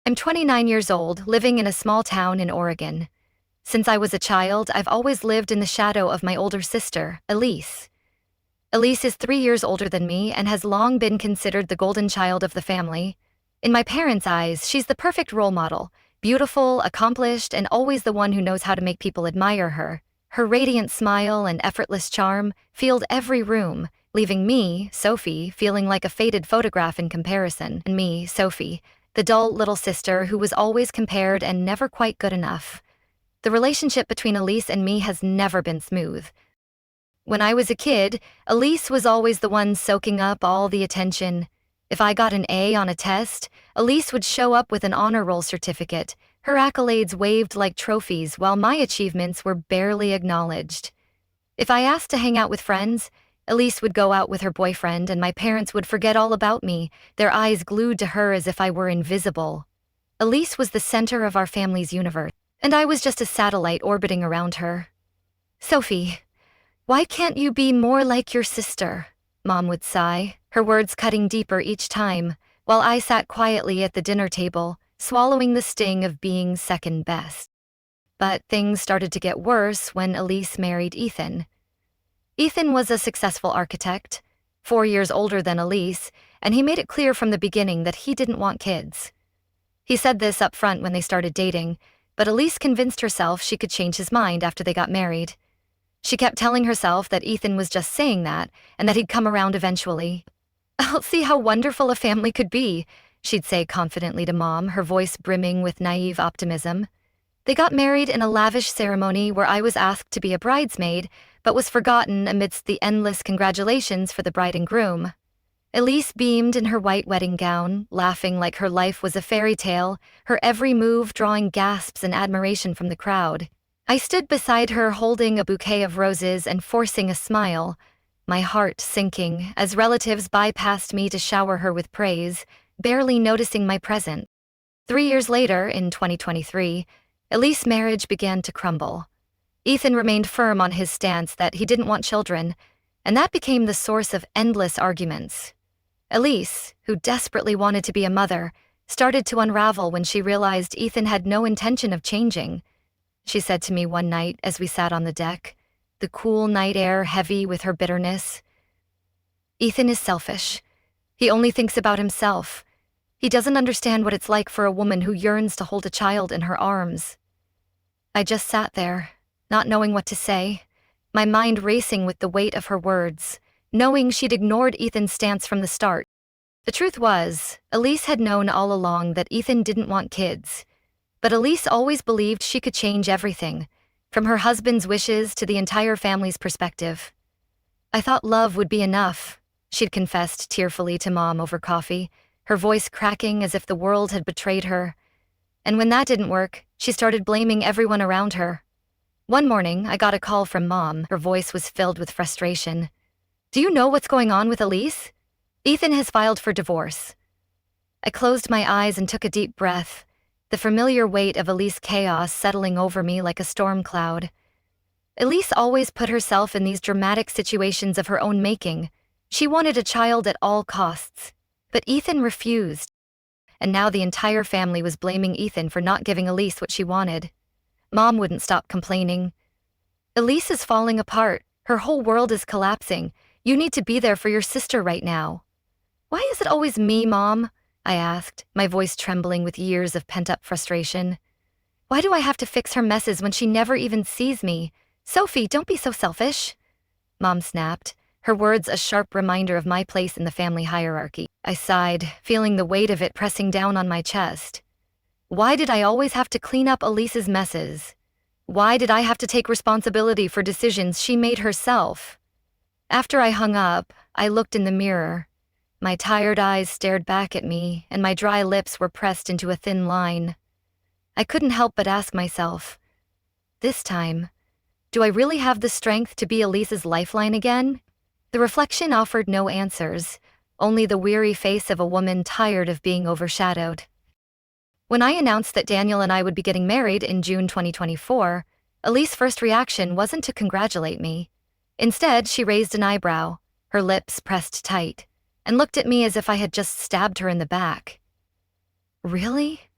I'm 29 years old, living in a small town in Oregon. Since I was a child, I've always lived in the shadow of my older sister, Elise. Elise is 3 years older than me and has long been considered the golden child of the family. In my parents' eyes, she's the perfect role model, beautiful, accomplished, and always the one who knows how to make people admire her. Her radiant smile and effortless charm filled every room, leaving me, Sophie, feeling like a faded photograph in comparison. And me, Sophie, the dull little sister who was always compared and never quite good enough. The relationship between Elise and me has never been smooth. When I was a kid, Elise was always the one soaking up all the attention. If I got an A on a test, Elise would show up with an honor roll certificate, her accolades waved like trophies while my achievements were barely acknowledged. If I asked to hang out with friends, Elise would go out with her boyfriend and my parents would forget all about me, their eyes glued to her as if I were invisible. Elise was the center of our family's universe, and I was just a satellite orbiting around her. "Sophie, why can't you be more like your sister?" Mom would sigh, her words cutting deeper each time, while I sat quietly at the dinner table, swallowing the sting of being second best. But things started to get worse when Elise married Ethan. Ethan was a successful architect, 4 years older than Elise, and he made it clear from the beginning that he didn't want kids. He said this up front when they started dating, but Elise convinced herself she could change his mind after they got married. She kept telling herself that Ethan was just saying that, and that he'd come around eventually. "I'll see how wonderful a family could be," she'd say confidently to Mom, her voice brimming with naive optimism. They got married in a lavish ceremony where I was asked to be a bridesmaid, but was forgotten amidst the endless congratulations for the bride and groom. Elise beamed in her white wedding gown, laughing like her life was a fairy tale, her every move drawing gasps and admiration from the crowd. I stood beside her holding a bouquet of roses and forcing a smile, my heart sinking as relatives bypassed me to shower her with praise, barely noticing my presence. 3 years later, in 2023, Elise's marriage began to crumble. Ethan remained firm on his stance that he didn't want children, and that became the source of endless arguments. Elise, who desperately wanted to be a mother, started to unravel when she realized Ethan had no intention of changing. She said to me one night as we sat on the deck, the cool night air heavy with her bitterness, "Ethan is selfish. He only thinks about himself. He doesn't understand what it's like for a woman who yearns to hold a child in her arms." I just sat there, not knowing what to say, my mind racing with the weight of her words, knowing she'd ignored Ethan's stance from the start. The truth was, Elise had known all along that Ethan didn't want kids, but Elise always believed she could change everything, from her husband's wishes to the entire family's perspective. "I thought love would be enough," she'd confessed tearfully to Mom over coffee, her voice cracking as if the world had betrayed her. And when that didn't work, she started blaming everyone around her. One morning, I got a call from Mom. Her voice was filled with frustration. "Do you know what's going on with Elise? Ethan has filed for divorce." I closed my eyes and took a deep breath, the familiar weight of Elise's chaos settling over me like a storm cloud. Elise always put herself in these dramatic situations of her own making. She wanted a child at all costs, but Ethan refused. And now the entire family was blaming Ethan for not giving Elise what she wanted. Mom wouldn't stop complaining. "Elise is falling apart. Her whole world is collapsing. You need to be there for your sister right now." "Why is it always me, Mom?" I asked, my voice trembling with years of pent-up frustration. "Why do I have to fix her messes when she never even sees me? Sophie, don't be so selfish." Mom snapped, her words a sharp reminder of my place in the family hierarchy. I sighed, feeling the weight of it pressing down on my chest. Why did I always have to clean up Elise's messes? Why did I have to take responsibility for decisions she made herself? After I hung up, I looked in the mirror. My tired eyes stared back at me, and my dry lips were pressed into a thin line. I couldn't help but ask myself, this time, do I really have the strength to be Elise's lifeline again? The reflection offered no answers, only the weary face of a woman tired of being overshadowed. When I announced that Daniel and I would be getting married in June 2024, Elise's first reaction wasn't to congratulate me. Instead, she raised an eyebrow, her lips pressed tight, and looked at me as if I had just stabbed her in the back. "Really?"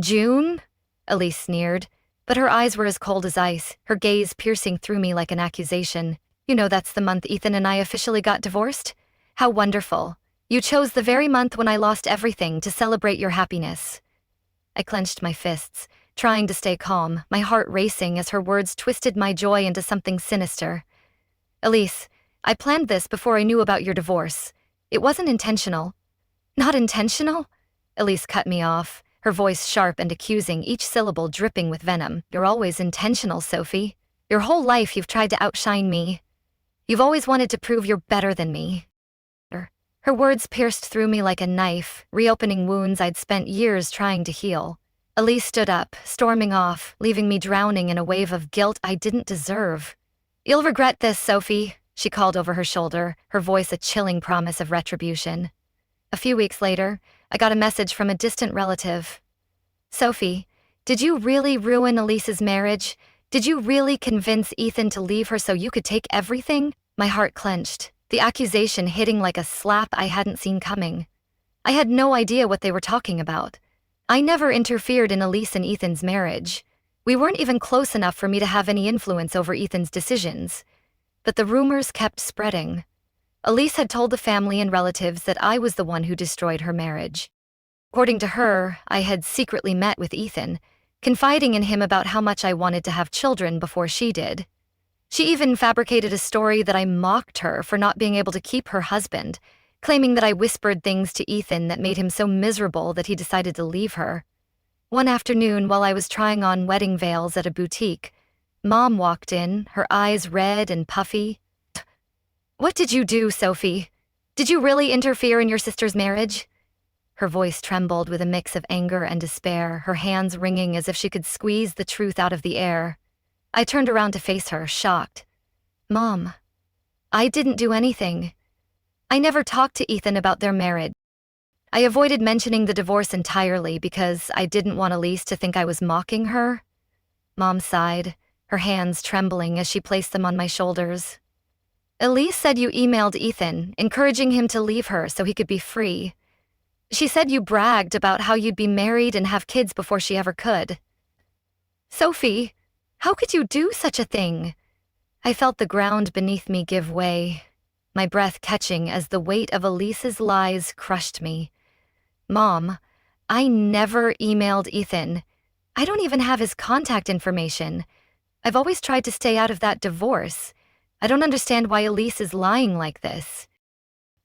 June? Elise sneered, but her eyes were as cold as ice, her gaze piercing through me like an accusation. You know that's the month Ethan and I officially got divorced? How wonderful. You chose the very month when I lost everything to celebrate your happiness. I clenched my fists, trying to stay calm, my heart racing as her words twisted my joy into something sinister. Elise, I planned this before I knew about your divorce. It wasn't intentional. Not intentional? Elise cut me off, her voice sharp and accusing, each syllable dripping with venom. You're always intentional, Sophie. Your whole life you've tried to outshine me. You've always wanted to prove you're better than me. Her words pierced through me like a knife, reopening wounds I'd spent years trying to heal. Elise stood up, storming off, leaving me drowning in a wave of guilt I didn't deserve. You'll regret this, Sophie, she called over her shoulder, her voice a chilling promise of retribution. A few weeks later, I got a message from a distant relative. Sophie, did you really ruin Elise's marriage? Did you really convince Ethan to leave her so you could take everything? My heart clenched, the accusation hitting like a slap I hadn't seen coming. I had no idea what they were talking about. I never interfered in Elise and Ethan's marriage. We weren't even close enough for me to have any influence over Ethan's decisions. But the rumors kept spreading. Elise had told the family and relatives that I was the one who destroyed her marriage. According to her, I had secretly met with Ethan, confiding in him about how much I wanted to have children before she did. She even fabricated a story that I mocked her for not being able to keep her husband, claiming that I whispered things to Ethan that made him so miserable that he decided to leave her. One afternoon, while I was trying on wedding veils at a boutique, Mom walked in, her eyes red and puffy. What did you do, Sophie? Did you really interfere in your sister's marriage? Her voice trembled with a mix of anger and despair, her hands wringing as if she could squeeze the truth out of the air. I turned around to face her, shocked. Mom, I didn't do anything. I never talked to Ethan about their marriage. I avoided mentioning the divorce entirely because I didn't want Elise to think I was mocking her. Mom sighed, her hands trembling as she placed them on my shoulders. Elise said you emailed Ethan, encouraging him to leave her so he could be free. She said you bragged about how you'd be married and have kids before she ever could. Sophie, how could you do such a thing? I felt the ground beneath me give way, my breath catching as the weight of Elise's lies crushed me. Mom, I never emailed Ethan. I don't even have his contact information. I've always tried to stay out of that divorce. I don't understand why Elise is lying like this.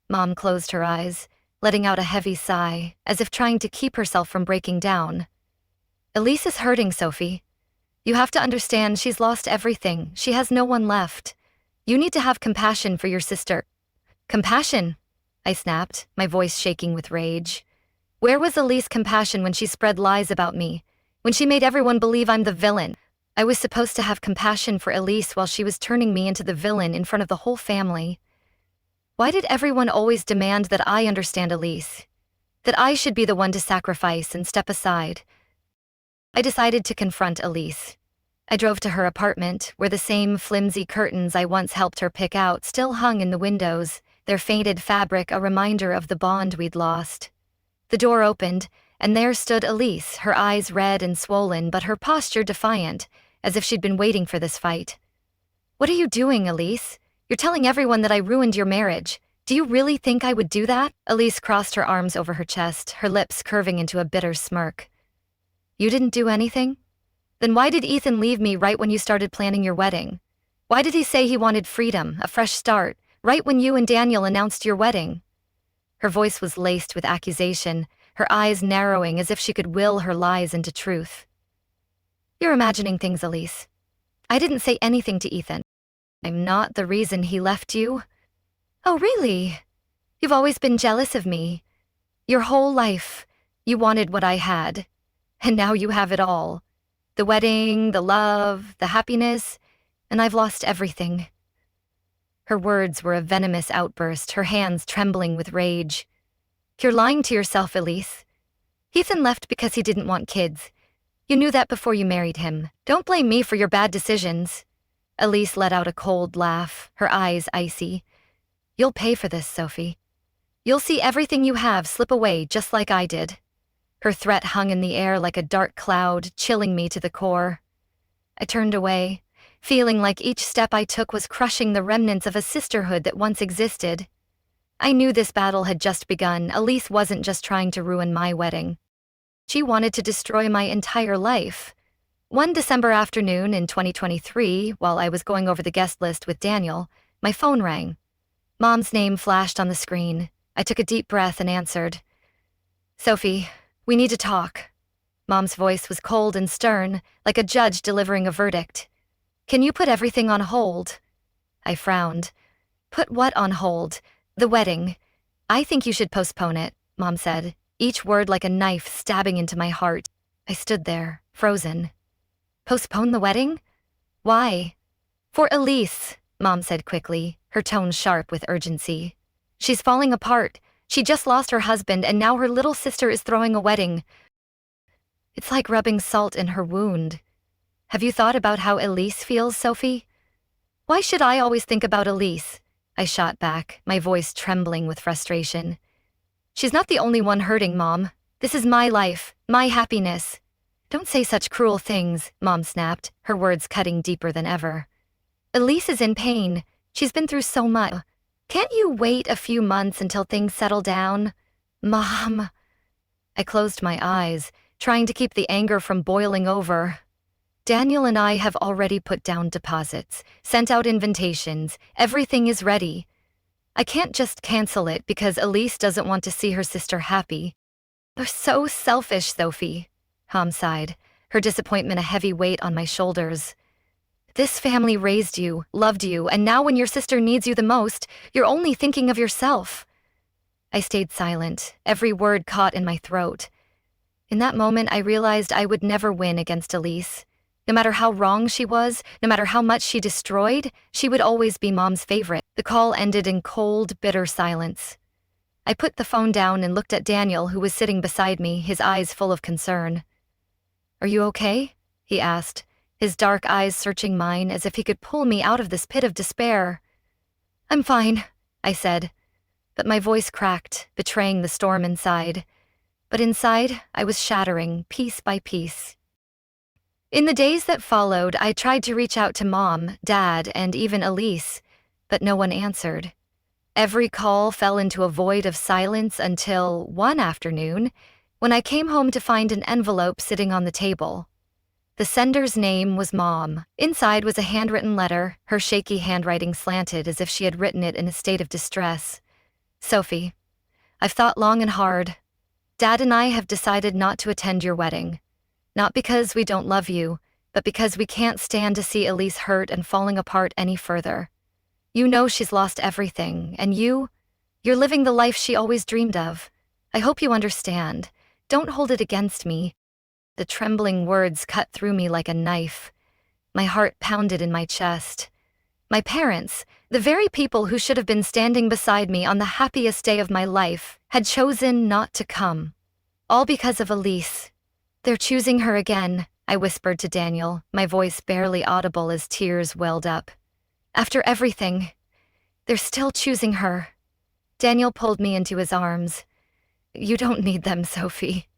Mom closed her eyes, letting out a heavy sigh, as if trying to keep herself from breaking down. Elise is hurting, Sophie. You have to understand she's lost everything. She has no one left. You need to have compassion for your sister. Compassion? I snapped, my voice shaking with rage. Where was Elise's compassion when she spread lies about me? When she made everyone believe I'm the villain? I was supposed to have compassion for Elise while she was turning me into the villain in front of the whole family. Why did everyone always demand that I understand Elise? That I should be the one to sacrifice and step aside? I decided to confront Elise. I drove to her apartment, where the same flimsy curtains I once helped her pick out still hung in the windows, their faded fabric a reminder of the bond we'd lost. The door opened, and there stood Elise, her eyes red and swollen but her posture defiant, as if she'd been waiting for this fight. What are you doing, Elise? You're telling everyone that I ruined your marriage. Do you really think I would do that? Elise crossed her arms over her chest, her lips curving into a bitter smirk. You didn't do anything? Then why did Ethan leave me right when you started planning your wedding? Why did he say he wanted freedom, a fresh start, right when you and Daniel announced your wedding? Her voice was laced with accusation, her eyes narrowing as if she could will her lies into truth. You're imagining things, Elise. I didn't say anything to Ethan. I'm not the reason he left you. Oh, really? You've always been jealous of me. Your whole life, you wanted what I had. And now you have it all. The wedding, the love, the happiness, and I've lost everything. Her words were a venomous outburst, her hands trembling with rage. You're lying to yourself, Elise. Ethan left because he didn't want kids. You knew that before you married him. Don't blame me for your bad decisions. Elise let out a cold laugh, her eyes icy. You'll pay for this, Sophie. You'll see everything you have slip away just like I did. Her threat hung in the air like a dark cloud, chilling me to the core. I turned away, feeling like each step I took was crushing the remnants of a sisterhood that once existed. I knew this battle had just begun. Elise wasn't just trying to ruin my wedding. She wanted to destroy my entire life. One December afternoon in 2023, while I was going over the guest list with Daniel, my phone rang. Mom's name flashed on the screen. I took a deep breath and answered. "Sophie, we need to talk." Mom's voice was cold and stern, like a judge delivering a verdict. "Can you put everything on hold?" I frowned. "Put what on hold?" "The wedding. I think you should postpone it," Mom said, each word like a knife stabbing into my heart. I stood there, frozen. "Postpone the wedding? Why?" "For Elise," Mom said quickly, her tone sharp with urgency. "She's falling apart. She just lost her husband and now her little sister is throwing a wedding. It's like rubbing salt in her wound. Have you thought about how Elise feels, Sophie?" "Why should I always think about Elise?" I shot back, my voice trembling with frustration. "She's not the only one hurting, Mom. This is my life, my happiness." "Don't say such cruel things," Mom snapped, her words cutting deeper than ever. "Elise is in pain. She's been through so much. Can't you wait a few months until things settle down?" "Mom." I closed my eyes, trying to keep the anger from boiling over. "Daniel and I have already put down deposits, sent out invitations, everything is ready. I can't just cancel it because Elise doesn't want to see her sister happy." "You're so selfish, Sophie," Mom sighed, her disappointment a heavy weight on my shoulders. "This family raised you, loved you, and now when your sister needs you the most, you're only thinking of yourself." I stayed silent, every word caught in my throat. In that moment, I realized I would never win against Elise. No matter how wrong she was, no matter how much she destroyed, she would always be Mom's favorite. The call ended in cold, bitter silence. I put the phone down and looked at Daniel, who was sitting beside me, his eyes full of concern. "Are you okay?" he asked, his dark eyes searching mine as if he could pull me out of this pit of despair. "I'm fine," I said, but my voice cracked, betraying the storm inside. But inside, I was shattering, piece by piece. In the days that followed, I tried to reach out to Mom, Dad, and even Elise, but no one answered. Every call fell into a void of silence until, one afternoon, when I came home to find an envelope sitting on the table. The sender's name was Mom. Inside was a handwritten letter, her shaky handwriting slanted as if she had written it in a state of distress. "Sophie, I've thought long and hard. Dad and I have decided not to attend your wedding. Not because we don't love you, but because we can't stand to see Elise hurt and falling apart any further. You know she's lost everything, and you're living the life she always dreamed of. I hope you understand. Don't hold it against me." The trembling words cut through me like a knife. My heart pounded in my chest. My parents, the very people who should have been standing beside me on the happiest day of my life, had chosen not to come. All because of Elise. "They're choosing her again," I whispered to Daniel, my voice barely audible as tears welled up. "After everything, they're still choosing her." Daniel pulled me into his arms. "You don't need them, Sophie.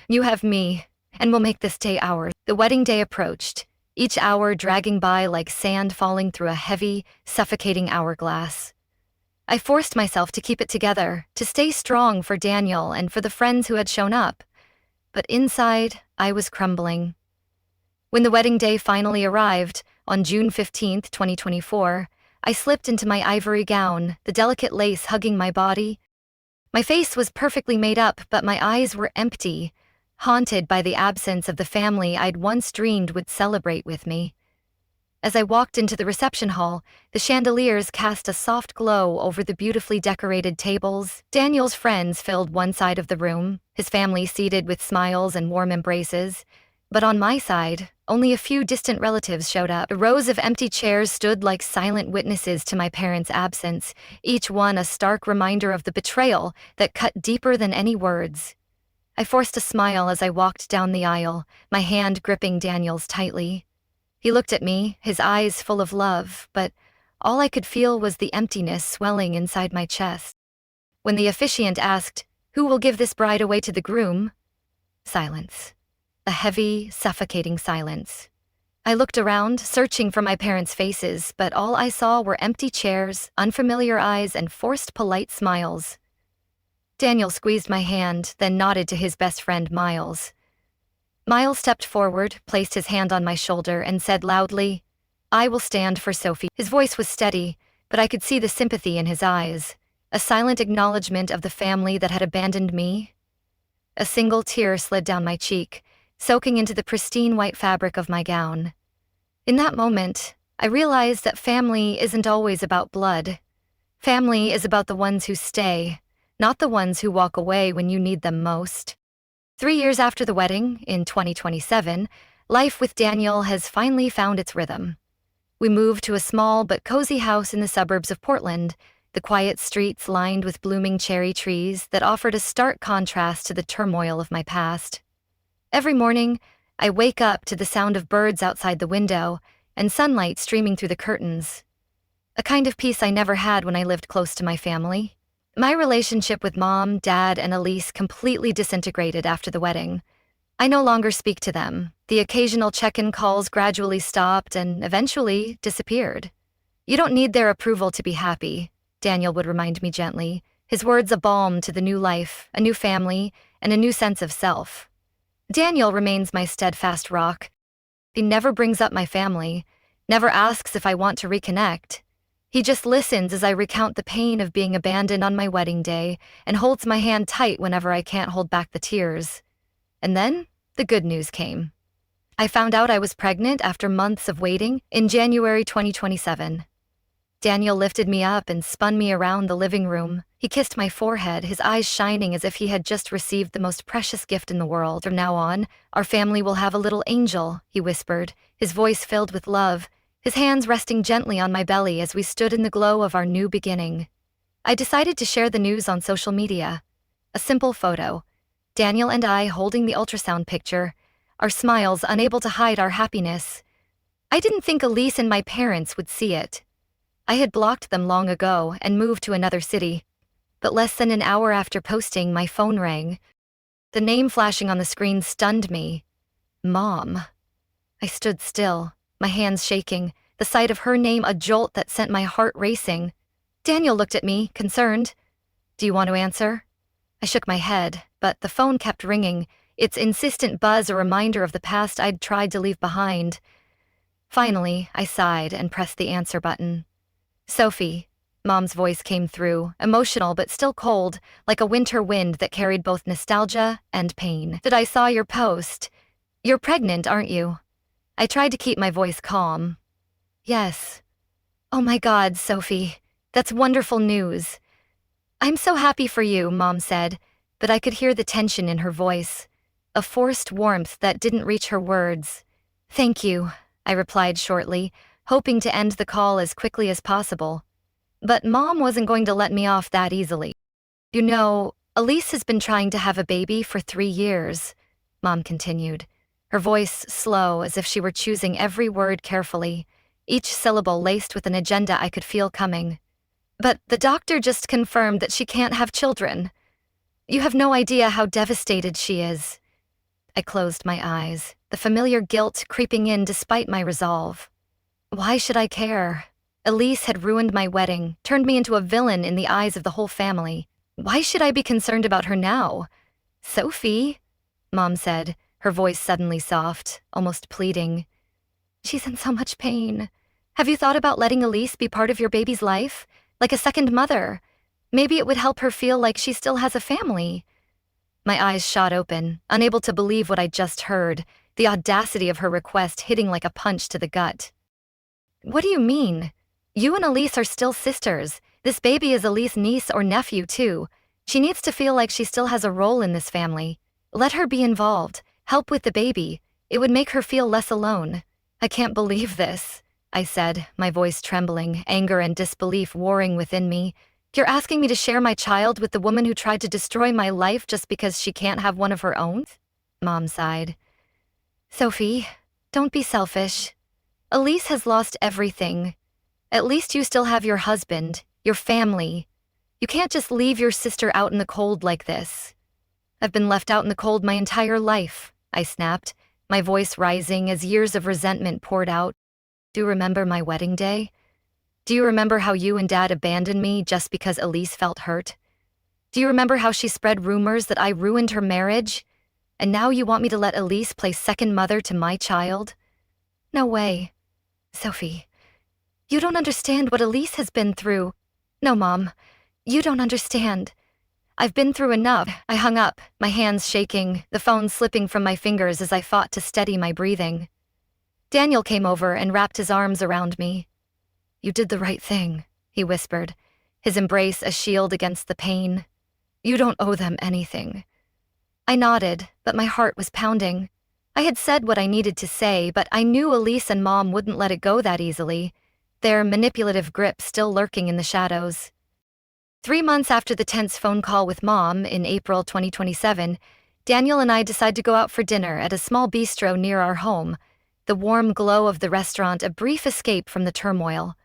You have me, and we'll make this day ours." The wedding day approached, each hour dragging by like sand falling through a heavy, suffocating hourglass. I forced myself to keep it together, to stay strong for Daniel and for the friends who had shown up. But inside, I was crumbling. When the wedding day finally arrived, on June 15th, 2024, I slipped into my ivory gown, the delicate lace hugging my body. My face was perfectly made up, but my eyes were empty, haunted by the absence of the family I'd once dreamed would celebrate with me. As I walked into the reception hall, the chandeliers cast a soft glow over the beautifully decorated tables. Daniel's friends filled one side of the room, his family seated with smiles and warm embraces. But on my side, only a few distant relatives showed up. The rows of empty chairs stood like silent witnesses to my parents' absence, each one a stark reminder of the betrayal that cut deeper than any words. I forced a smile as I walked down the aisle, my hand gripping Daniel's tightly. He looked at me, his eyes full of love, but all I could feel was the emptiness swelling inside my chest. When the officiant asked, "Who will give this bride away to the groom?" Silence. A heavy, suffocating silence. I looked around, searching for my parents' faces, but all I saw were empty chairs, unfamiliar eyes, and forced polite smiles. Daniel squeezed my hand, then nodded to his best friend, Miles. Miles stepped forward, placed his hand on my shoulder, and said loudly, "I will stand for Sophie." His voice was steady, but I could see the sympathy in his eyes, a silent acknowledgement of the family that had abandoned me. A single tear slid down my cheek, soaking into the pristine white fabric of my gown. In that moment, I realized that family isn't always about blood. Family is about the ones who stay, not the ones who walk away when you need them most. 3 years after the wedding, in 2027, life with Daniel has finally found its rhythm. We moved to a small but cozy house in the suburbs of Portland, the quiet streets lined with blooming cherry trees that offered a stark contrast to the turmoil of my past. Every morning, I wake up to the sound of birds outside the window and sunlight streaming through the curtains. A kind of peace I never had when I lived close to my family. My relationship with Mom, Dad, and Elise completely disintegrated after the wedding. I no longer speak to them. The occasional check-in calls gradually stopped and eventually disappeared. "You don't need their approval to be happy," Daniel would remind me gently, his words a balm to the new life, a new family, and a new sense of self. Daniel remains my steadfast rock. He never brings up my family, never asks if I want to reconnect. He just listens as I recount the pain of being abandoned on my wedding day and holds my hand tight whenever I can't hold back the tears. And then, the good news came. I found out I was pregnant after months of waiting in January 2027. Daniel lifted me up and spun me around the living room. He kissed my forehead, his eyes shining as if he had just received the most precious gift in the world. "From now on, our family will have a little angel," he whispered, his voice filled with love, his hands resting gently on my belly as we stood in the glow of our new beginning. I decided to share the news on social media. A simple photo. Daniel and I holding the ultrasound picture, our smiles unable to hide our happiness. I didn't think Elise and my parents would see it. I had blocked them long ago and moved to another city. But less than an hour after posting, my phone rang. The name flashing on the screen stunned me. Mom. I stood still, my hands shaking, the sight of her name a jolt that sent my heart racing. Daniel looked at me, concerned. "Do you want to answer?" I shook my head, but the phone kept ringing, its insistent buzz a reminder of the past I'd tried to leave behind. Finally, I sighed and pressed the answer button. "Sophie," Mom's voice came through, emotional but still cold, like a winter wind that carried both nostalgia and pain. "Did I saw your post? You're pregnant, aren't you?" I tried to keep my voice calm. "Yes." "Oh my God, Sophie, that's wonderful news." "I'm so happy for you," Mom said, but I could hear the tension in her voice, a forced warmth that didn't reach her words. "Thank you," I replied shortly, hoping to end the call as quickly as possible. But Mom wasn't going to let me off that easily. "You know, Elise has been trying to have a baby for 3 years, Mom continued, her voice slow as if she were choosing every word carefully, each syllable laced with an agenda I could feel coming. "But the doctor just confirmed that she can't have children. You have no idea how devastated she is." I closed my eyes, the familiar guilt creeping in despite my resolve. Why should I care? Elise had ruined my wedding, turned me into a villain in the eyes of the whole family. Why should I be concerned about her now? "Sophie," Mom said, her voice suddenly soft, almost pleading. "She's in so much pain. Have you thought about letting Elise be part of your baby's life? Like a second mother? Maybe it would help her feel like she still has a family." My eyes shot open, unable to believe what I'd just heard, the audacity of her request hitting like a punch to the gut. "What do you mean? You and Elise are still sisters. This baby is Elise's niece or nephew, too. She needs to feel like she still has a role in this family. Let her be involved, help with the baby. It would make her feel less alone." "I can't believe this," I said, my voice trembling, anger and disbelief warring within me. "You're asking me to share my child with the woman who tried to destroy my life just because she can't have one of her own?" Mom sighed. "Sophie, don't be selfish. Elise has lost everything. At least you still have your husband, your family. You can't just leave your sister out in the cold like this." I've been left out in the cold my entire life, I snapped, my voice rising as years of resentment poured out. Do you remember my wedding day? Do you remember how you and Dad abandoned me just because Elise felt hurt? Do you remember how she spread rumors that I ruined her marriage? And now you want me to let Elise play second mother to my child? No way. Sophie, you don't understand what Elise has been through. No, Mom, you don't understand. I've been through enough. I hung up, my hands shaking, the phone slipping from my fingers as I fought to steady my breathing. Daniel came over and wrapped his arms around me. You did the right thing, he whispered, his embrace a shield against the pain. You don't owe them anything. I nodded, but my heart was pounding. I had said what I needed to say, but I knew Elise and Mom wouldn't let it go that easily, their manipulative grip still lurking in the shadows. 3 months after the tense phone call with Mom in April 2027, Daniel and I decided to go out for dinner at a small bistro near our home, the warm glow of the restaurant a brief escape from the turmoil.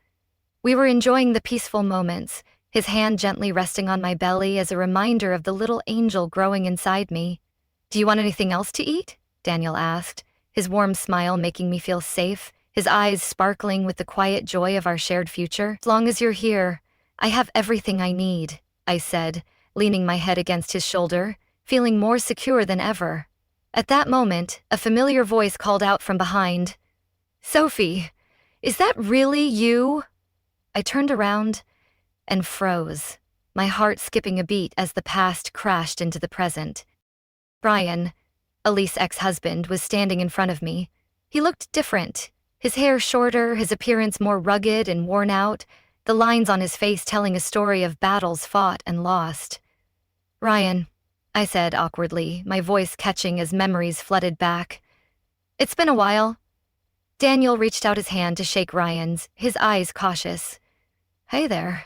We were enjoying the peaceful moments, his hand gently resting on my belly as a reminder of the little angel growing inside me. Do you want anything else to eat? Daniel asked, his warm smile making me feel safe, his eyes sparkling with the quiet joy of our shared future. As long as you're here, I have everything I need, I said, leaning my head against his shoulder, feeling more secure than ever. At that moment, a familiar voice called out from behind. Sophie, is that really you? I turned around and froze, my heart skipping a beat as the past crashed into the present. Brian, Elise's ex-husband, was standing in front of me. He looked different, his hair shorter, his appearance more rugged and worn out, the lines on his face telling a story of battles fought and lost. Ryan, I said awkwardly, my voice catching as memories flooded back. It's been a while. Daniel reached out his hand to shake Ryan's, his eyes cautious. Hey there.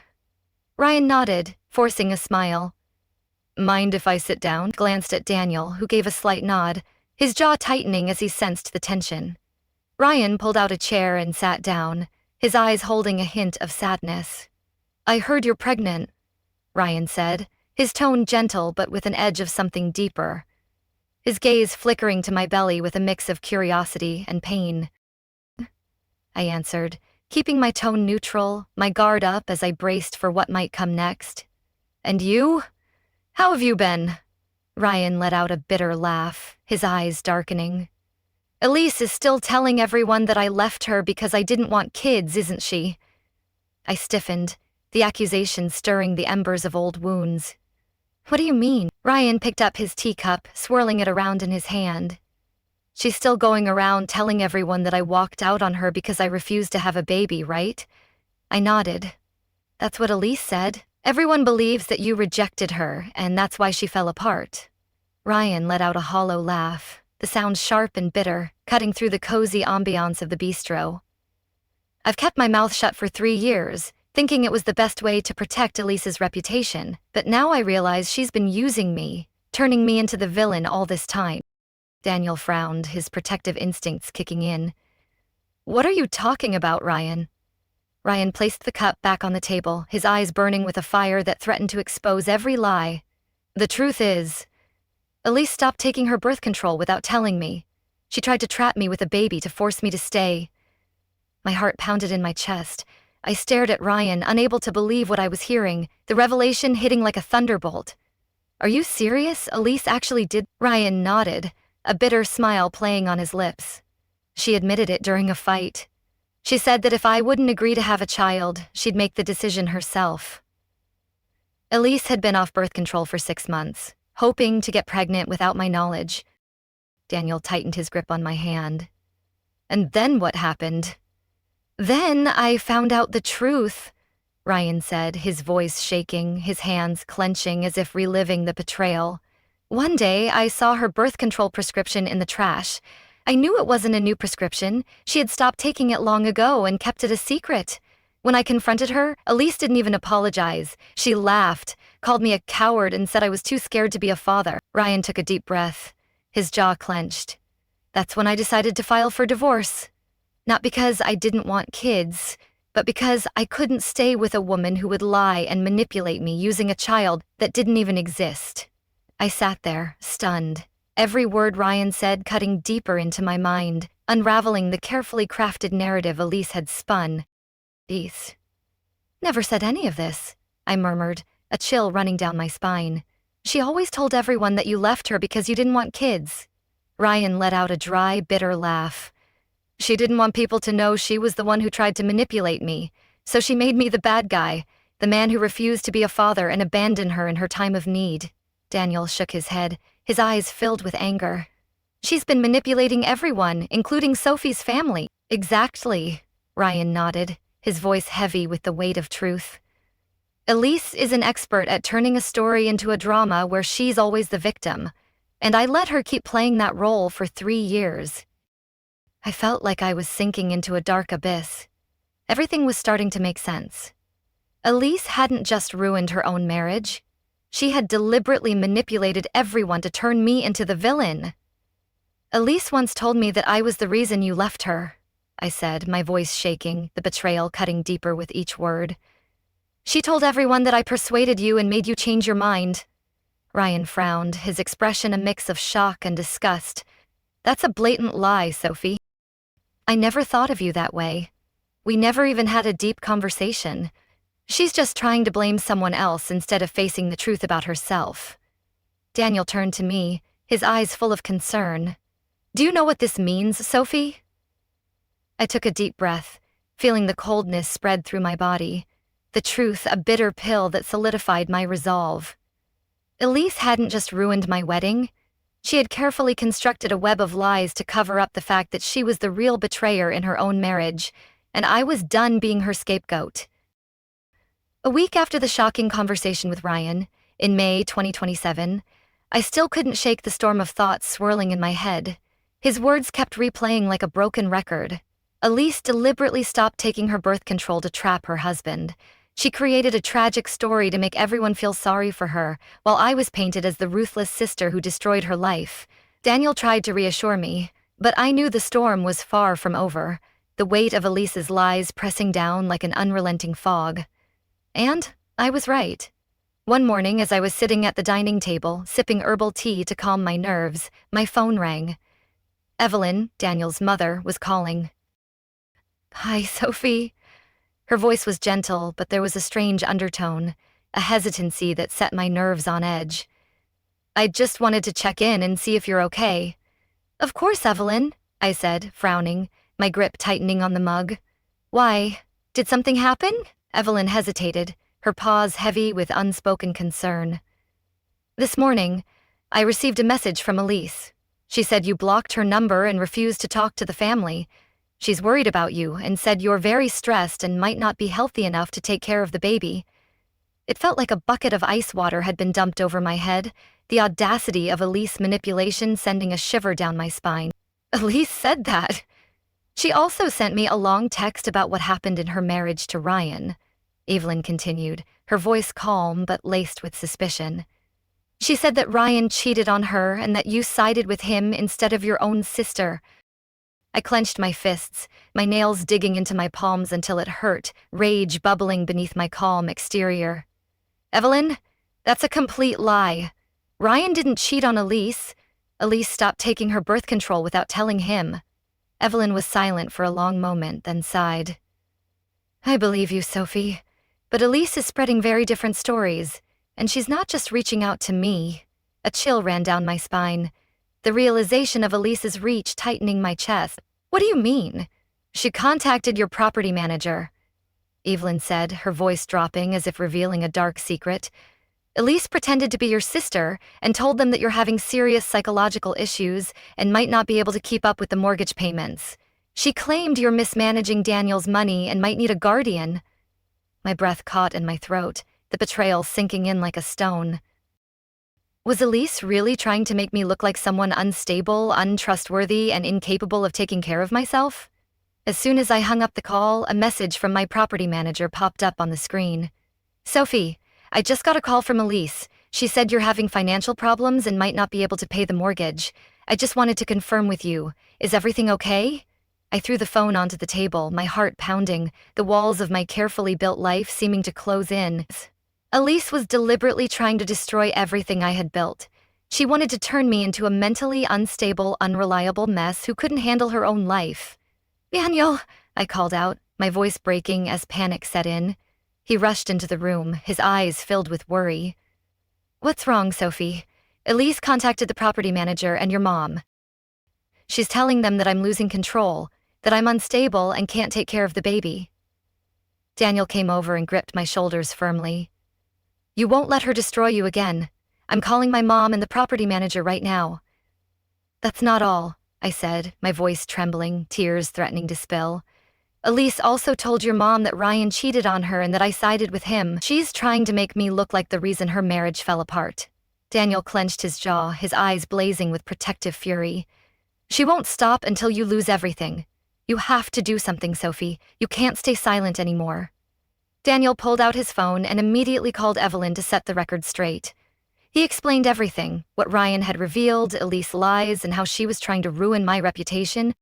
Ryan nodded, forcing a smile. Mind if I sit down? Glanced at Daniel, who gave a slight nod, his jaw tightening as he sensed the tension. Ryan pulled out a chair and sat down, his eyes holding a hint of sadness. I heard you're pregnant, Ryan said, his tone gentle but with an edge of something deeper. His gaze flickering to my belly with a mix of curiosity and pain. I answered, keeping my tone neutral, my guard up as I braced for what might come next. And you? How have you been? Ryan let out a bitter laugh, his eyes darkening. Elise is still telling everyone that I left her because I didn't want kids, isn't she? I stiffened, the accusation stirring the embers of old wounds. What do you mean? Ryan picked up his teacup, swirling it around in his hand. She's still going around telling everyone that I walked out on her because I refused to have a baby, right? I nodded. That's what Elise said. Everyone believes that you rejected her, and that's why she fell apart. Ryan let out a hollow laugh, the sound sharp and bitter, cutting through the cozy ambiance of the bistro. I've kept my mouth shut for 3 years, thinking it was the best way to protect Elise's reputation, but now I realize she's been using me, turning me into the villain all this time. Daniel frowned, his protective instincts kicking in. What are you talking about, Ryan? Ryan placed the cup back on the table, his eyes burning with a fire that threatened to expose every lie. The truth is, Elise stopped taking her birth control without telling me. She tried to trap me with a baby to force me to stay. My heart pounded in my chest. I stared at Ryan, unable to believe what I was hearing, the revelation hitting like a thunderbolt. Are you serious? Elise actually did? Ryan nodded, a bitter smile playing on his lips. She admitted it during a fight. She said that if I wouldn't agree to have a child, she'd make the decision herself. Elise had been off birth control for 6 months, hoping to get pregnant without my knowledge. Daniel tightened his grip on my hand. And then what happened? Then I found out the truth, Ryan said, his voice shaking, his hands clenching as if reliving the betrayal. One day, I saw her birth control prescription in the trash. I knew it wasn't a new prescription. She had stopped taking it long ago and kept it a secret. When I confronted her, Elise didn't even apologize. She laughed, called me a coward, and said I was too scared to be a father. Ryan took a deep breath, his jaw clenched. That's when I decided to file for divorce. Not because I didn't want kids, but because I couldn't stay with a woman who would lie and manipulate me using a child that didn't even exist. I sat there, stunned, every word Ryan said cutting deeper into my mind, unraveling the carefully crafted narrative Elise had spun. Elise never said any of this, I murmured, a chill running down my spine. She always told everyone that you left her because you didn't want kids. Ryan let out a dry, bitter laugh. She didn't want people to know she was the one who tried to manipulate me, so she made me the bad guy, the man who refused to be a father and abandon her in her time of need. Daniel shook his head, his eyes filled with anger. She's been manipulating everyone, including Sophie's family. Exactly, Ryan nodded, his voice heavy with the weight of truth. Elise is an expert at turning a story into a drama where she's always the victim, and I let her keep playing that role for 3 years. I felt like I was sinking into a dark abyss. Everything was starting to make sense. Elise hadn't just ruined her own marriage. She had deliberately manipulated everyone to turn me into the villain. Elise once told me that I was the reason you left her, I said, my voice shaking, the betrayal cutting deeper with each word. She told everyone that I persuaded you and made you change your mind. Ryan frowned, his expression a mix of shock and disgust. That's a blatant lie, Sophie. I never thought of you that way. We never even had a deep conversation. She's just trying to blame someone else instead of facing the truth about herself. Daniel turned to me, his eyes full of concern. Do you know what this means, Sophie? I took a deep breath, feeling the coldness spread through my body. The truth, a bitter pill that solidified my resolve. Elise hadn't just ruined my wedding. She had carefully constructed a web of lies to cover up the fact that she was the real betrayer in her own marriage, and I was done being her scapegoat. A week after the shocking conversation with Ryan, in May 2027, I still couldn't shake the storm of thoughts swirling in my head. His words kept replaying like a broken record. Elise deliberately stopped taking her birth control to trap her husband. She created a tragic story to make everyone feel sorry for her, while I was painted as the ruthless sister who destroyed her life. Daniel tried to reassure me, but I knew the storm was far from over, the weight of Elise's lies pressing down like an unrelenting fog. And I was right. One morning, as I was sitting at the dining table, sipping herbal tea to calm my nerves, my phone rang. Evelyn, Daniel's mother, was calling. Hi, Sophie. Her voice was gentle, but there was a strange undertone, a hesitancy that set my nerves on edge. I just wanted to check in and see if you're okay. Of course, Evelyn, I said, frowning, my grip tightening on the mug. Why? Did something happen? Evelyn hesitated, her pause heavy with unspoken concern. This morning, I received a message from Elise. She said you blocked her number and refused to talk to the family. She's worried about you and said you're very stressed and might not be healthy enough to take care of the baby. It felt like a bucket of ice water had been dumped over my head, the audacity of Elise manipulation sending a shiver down my spine. Elise said that. She also sent me a long text about what happened in her marriage to Ryan, Evelyn continued, her voice calm but laced with suspicion. She said that Ryan cheated on her and that you sided with him instead of your own sister. I clenched my fists, my nails digging into my palms until it hurt, rage bubbling beneath my calm exterior. Evelyn, that's a complete lie. Ryan didn't cheat on Elise. Elise stopped taking her birth control without telling him. Evelyn was silent for a long moment, then sighed. I believe you, Sophie, but Elise is spreading very different stories, and she's not just reaching out to me. A chill ran down my spine, the realization of Elise's reach tightening my chest. What do you mean? She contacted your property manager, Evelyn said, her voice dropping as if revealing a dark secret. Elise pretended to be your sister and told them that you're having serious psychological issues and might not be able to keep up with the mortgage payments. She claimed you're mismanaging Daniel's money and might need a guardian. My breath caught in my throat, the betrayal sinking in like a stone. Was Elise really trying to make me look like someone unstable, untrustworthy, and incapable of taking care of myself? As soon as I hung up the call, a message from my property manager popped up on the screen. Sophie, I just got a call from Elise. She said you're having financial problems and might not be able to pay the mortgage. I just wanted to confirm with you. Is everything okay? I threw the phone onto the table, my heart pounding, the walls of my carefully built life seeming to close in. Elise was deliberately trying to destroy everything I had built. She wanted to turn me into a mentally unstable, unreliable mess who couldn't handle her own life. "Daniel," I called out, my voice breaking as panic set in. He rushed into the room, his eyes filled with worry. "What's wrong, Sophie? Elise contacted the property manager and your mom. She's telling them that I'm losing control, that I'm unstable and can't take care of the baby." Daniel came over and gripped my shoulders firmly. "You won't let her destroy you again. I'm calling my mom and the property manager right now." "That's not all," I said, my voice trembling, tears threatening to spill. "Elise also told your mom that Ryan cheated on her and that I sided with him. She's trying to make me look like the reason her marriage fell apart." Daniel clenched his jaw, his eyes blazing with protective fury. "She won't stop until you lose everything. You have to do something, Sophie. You can't stay silent anymore." Daniel pulled out his phone and immediately called Evelyn to set the record straight. He explained everything, what Ryan had revealed, Elise's lies, and how she was trying to ruin my reputation.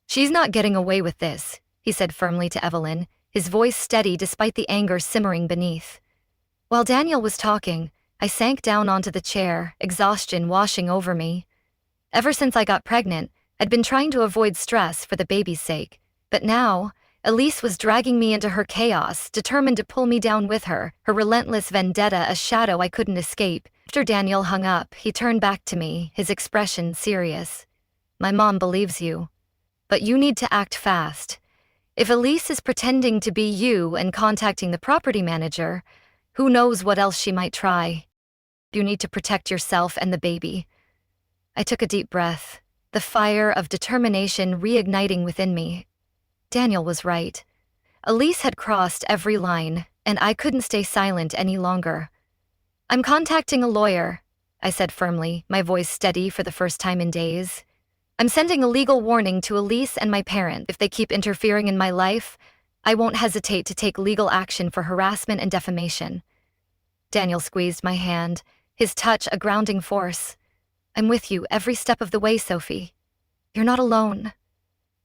"She's not getting away with this," he said firmly to Evelyn, his voice steady despite the anger simmering beneath. While Daniel was talking, I sank down onto the chair, exhaustion washing over me. Ever since I got pregnant, I'd been trying to avoid stress for the baby's sake, but now, Elise was dragging me into her chaos, determined to pull me down with her, her relentless vendetta a shadow I couldn't escape. After Daniel hung up, he turned back to me, his expression serious. "My mom believes you, but you need to act fast. If Elise is pretending to be you and contacting the property manager, who knows what else she might try. You need to protect yourself and the baby." I took a deep breath, the fire of determination reigniting within me. Daniel was right. Elise had crossed every line, and I couldn't stay silent any longer. "I'm contacting a lawyer," I said firmly, my voice steady for the first time in days. "I'm sending a legal warning to Elise and my parents. If they keep interfering in my life, I won't hesitate to take legal action for harassment and defamation." Daniel squeezed my hand, his touch a grounding force. "I'm with you every step of the way, Sophie. You're not alone."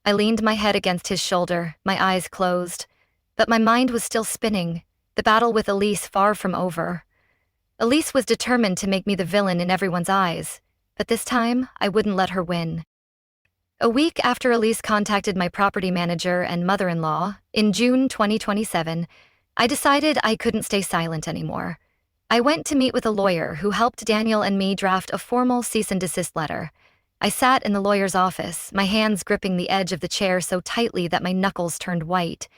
I leaned my head against his shoulder, my eyes closed. But my mind was still spinning, the battle with Elise far from over. Elise was determined to make me the villain in everyone's eyes, but this time I wouldn't let her win. A week after Elise contacted my property manager and mother-in-law, in June 2027, I decided I couldn't stay silent anymore. I went to meet with a lawyer who helped Daniel and me draft a formal cease and desist letter. I sat in the lawyer's office, my hands gripping the edge of the chair so tightly that my knuckles turned white,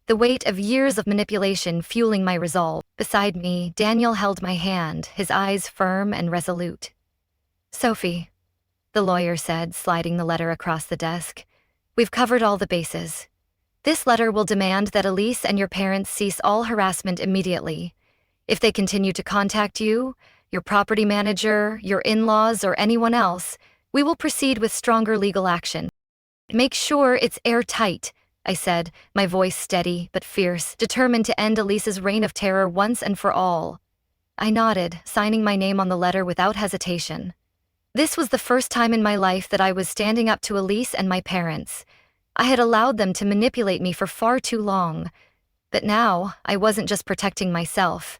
the weight of years of manipulation fueling my resolve. Beside me, Daniel held my hand, his eyes firm and resolute. "Sophie," the lawyer said, sliding the letter across the desk, "we've covered all the bases. This letter will demand that Elise and your parents cease all harassment immediately. If they continue to contact you, your property manager, your in-laws, or anyone else, we will proceed with stronger legal action. Make sure it's airtight," I said, my voice steady but fierce, determined to end Elise's reign of terror once and for all. I nodded, signing my name on the letter without hesitation. This was the first time in my life that I was standing up to Elise and my parents. I had allowed them to manipulate me for far too long. But now, I wasn't just protecting myself.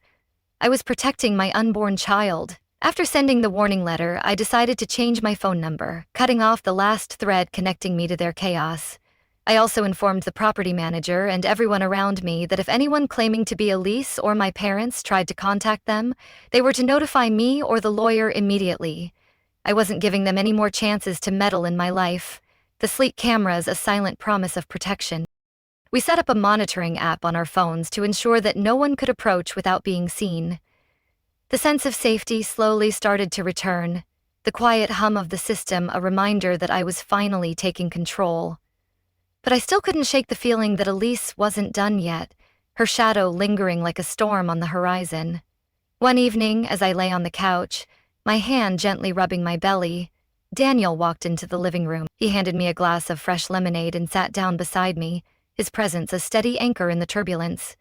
I was protecting my unborn child. After sending the warning letter, I decided to change my phone number, cutting off the last thread connecting me to their chaos. I also informed the property manager and everyone around me that if anyone claiming to be Elise or my parents tried to contact them, they were to notify me or the lawyer immediately. I wasn't giving them any more chances to meddle in my life. The sleek cameras a silent promise of protection. We set up a monitoring app on our phones to ensure that no one could approach without being seen. The sense of safety slowly started to return, the quiet hum of the system a reminder that I was finally taking control. But I still couldn't shake the feeling that Elise wasn't done yet, her shadow lingering like a storm on the horizon. One evening, as I lay on the couch, my hand gently rubbing my belly, Daniel walked into the living room. He handed me a glass of fresh lemonade and sat down beside me, his presence a steady anchor in the turbulence.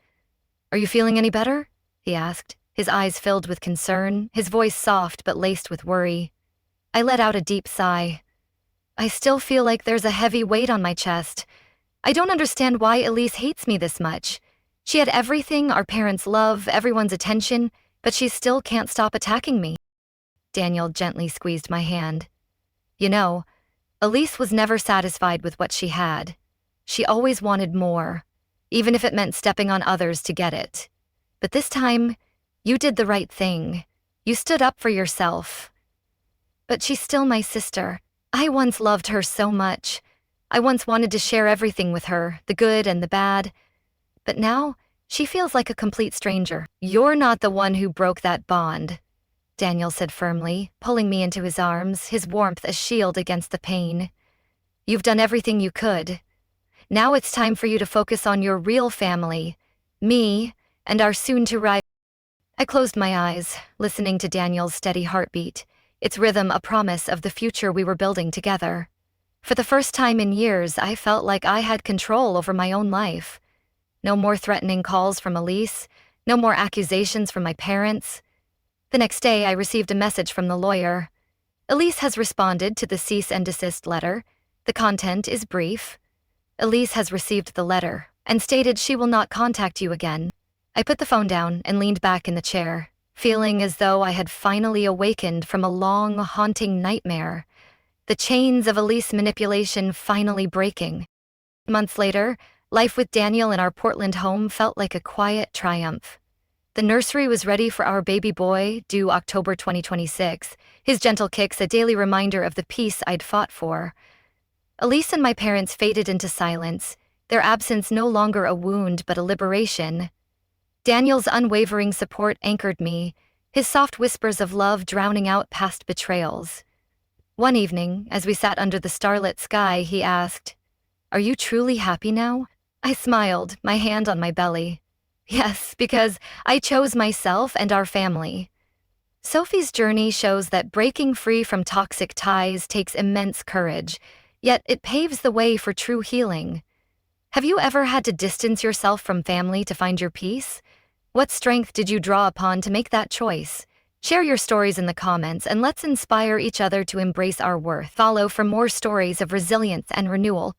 "Are you feeling any better?" he asked, his eyes filled with concern, his voice soft but laced with worry. I let out a deep sigh. "I still feel like there's a heavy weight on my chest. I don't understand why Elise hates me this much. She had everything, our parents' love, everyone's attention, but she still can't stop attacking me." Daniel gently squeezed my hand. You know, Elise was never satisfied with what she had. She always wanted more, even if it meant stepping on others to get it. But this time, you did the right thing. You stood up for yourself. But she's still my sister. I once loved her so much. I once wanted to share everything with her, the good and the bad. But now, she feels like a complete stranger. You're not the one who broke that bond, Daniel said firmly, pulling me into his arms, his warmth a shield against the pain. You've done everything you could. Now it's time for you to focus on your real family, me, and our soon-to-rise. I closed my eyes, listening to Daniel's steady heartbeat, its rhythm a promise of the future we were building together. For the first time in years, I felt like I had control over my own life. No more threatening calls from Elise, no more accusations from my parents. The next day, I received a message from the lawyer. Elise has responded to the cease and desist letter. The content is brief. Elise has received the letter and stated she will not contact you again. I put the phone down and leaned back in the chair, feeling as though I had finally awakened from a long, haunting nightmare. The chains of Elise manipulation finally breaking. Months later, life with Daniel in our Portland home felt like a quiet triumph. The nursery was ready for our baby boy, due October 2026, his gentle kicks a daily reminder of the peace I'd fought for. Elise and my parents faded into silence, their absence no longer a wound but a liberation. Daniel's unwavering support anchored me, his soft whispers of love drowning out past betrayals. One evening, as we sat under the starlit sky, he asked, "Are you truly happy now?" I smiled, my hand on my belly. Yes, because I chose myself and our family. Sophie's journey shows that breaking free from toxic ties takes immense courage, yet it paves the way for true healing. Have you ever had to distance yourself from family to find your peace? What strength did you draw upon to make that choice? Share your stories in the comments and let's inspire each other to embrace our worth. Follow for more stories of resilience and renewal.